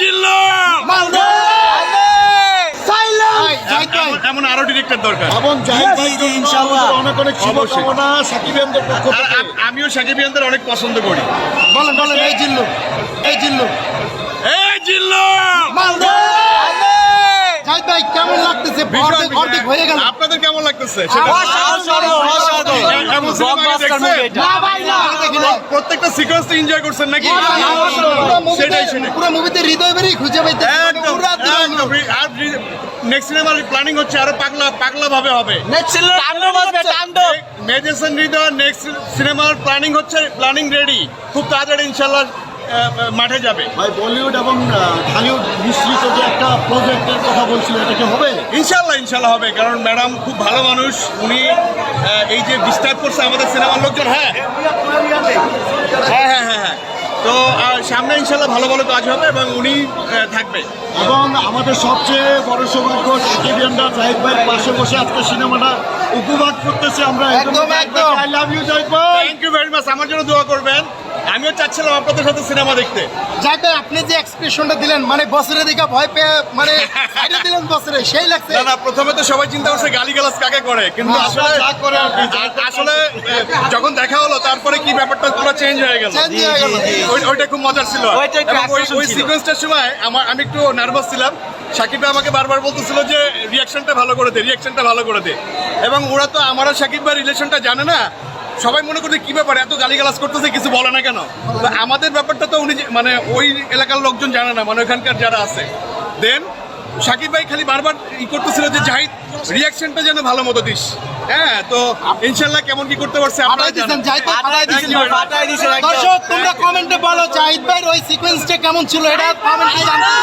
জিল্লো এমন আরো ডিরেক্টর দরকার এবং জাহিদ ভাই ইনশাআল্লাহ অনেক অনেক শুভকামনা সাকিবিয়ানদের পক্ষ থেকে। আমিও সাকিবিয়ানদের অনেক পছন্দ করি। বলেন বলেন এই জিল্লু এই জিল্লো জাহিদ ভাই কেমন লাগতেছে? অর্ধেক হয়ে গেল। আপনাদের কেমন লাগতেছে? প্রত্যেকটা সিকোয়েন্স এনজয় করছেন নাকি? সেটাই পুরো মুভিতে হৃদয় বেরিয়ে খুঁজে পাইতে একদম আর নেক্সট সিনেমার প্ল্যানিং হচ্ছে আরো পাগলা ভাবে হবে। মেডিসিন হৃদয় নেক্সট সিনেমার প্ল্যানিং রেডি, খুব তাড়াতাড়ি ইনশাল্লাহ মাঠে যাবে। ভাই বলিউড এবং ঢালিউড মিশ্রিত যে একটা প্রজেক্টের কথা বলছিল, এটা কি হবে? ইনশাল্লাহ হবে, কারণ ম্যাডাম খুব ভালো মানুষ। উনি এই যে ডিস্টার্ব করছে আমাদের সিনেমার লোকজন, হ্যাঁ, তো সামনে ইনশাল্লাহ ভালো ভালো কাজ হবে এবং উনি থাকবে। এবং আমাদের সবচেয়ে বড় সৌভাগ্য সাকিবিয়ানরা জাহিদ ভাইয়ের পাশে বসে আজকে সিনেমাটা উপভোগ করতেছে। আমরা একদম আই লাভ ইউ জাহিদ ভাই। Thank you very much. আমার জন্য দোয়া করবেন। আমিও চাচ্ছিলাম আপনাদের সাথে সিনেমা দেখতে। জাহিদ ভাই আপনি যে এক্সপ্রেশনটা দিলেন, মানে বছরে দেখা ভয় পেয়ে মানে সাইডে দিলেন বছরে, সেই লাগছে। না প্রথমে তো সবাই চিন্তা করছে গালিগালাজ কাকে করে, কিন্তু আসলে যখন দেখা হলো তারপরে কি ব্যাপারটা পুরো চেঞ্জ হয়ে গেল। ওইটা খুব মজার ছিল। ওই সিকোয়েন্সটার সময় আমি একটু নার্ভাস ছিলাম। সাকিব ভাই আমাকে বারবার বলতেছিল যে রিয়াকশনটা ভালো করে দে, এবং ওরা তো আমার আর সাকিব ভাই রিলেশনটা জানে না। সবাই মনে করছে কি ব্যাপার এত গালিগালাজ করতেছে, কিছু বলে না কেন। তো আমাদের ব্যাপারটা তো উনি মানে ওই এলাকার লোকজন জানে না, মানে ওখানকার যারা আছে। দেন সাকিব ভাই খালি বারবার করতেছিল যে জাহিদ রিয়াকশনটা যেন ভালো মতো দিস। হ্যাঁ, তো ইনশাল্লাহ কেমন কি করতে পারছে আপনারা জানেন। দর্শক তোমরা কমেন্টে বলো জাহিদ ভাইয়ের ওই সিকোয়েন্সটা কেমন ছিল, এটা কমেন্টে জানাতে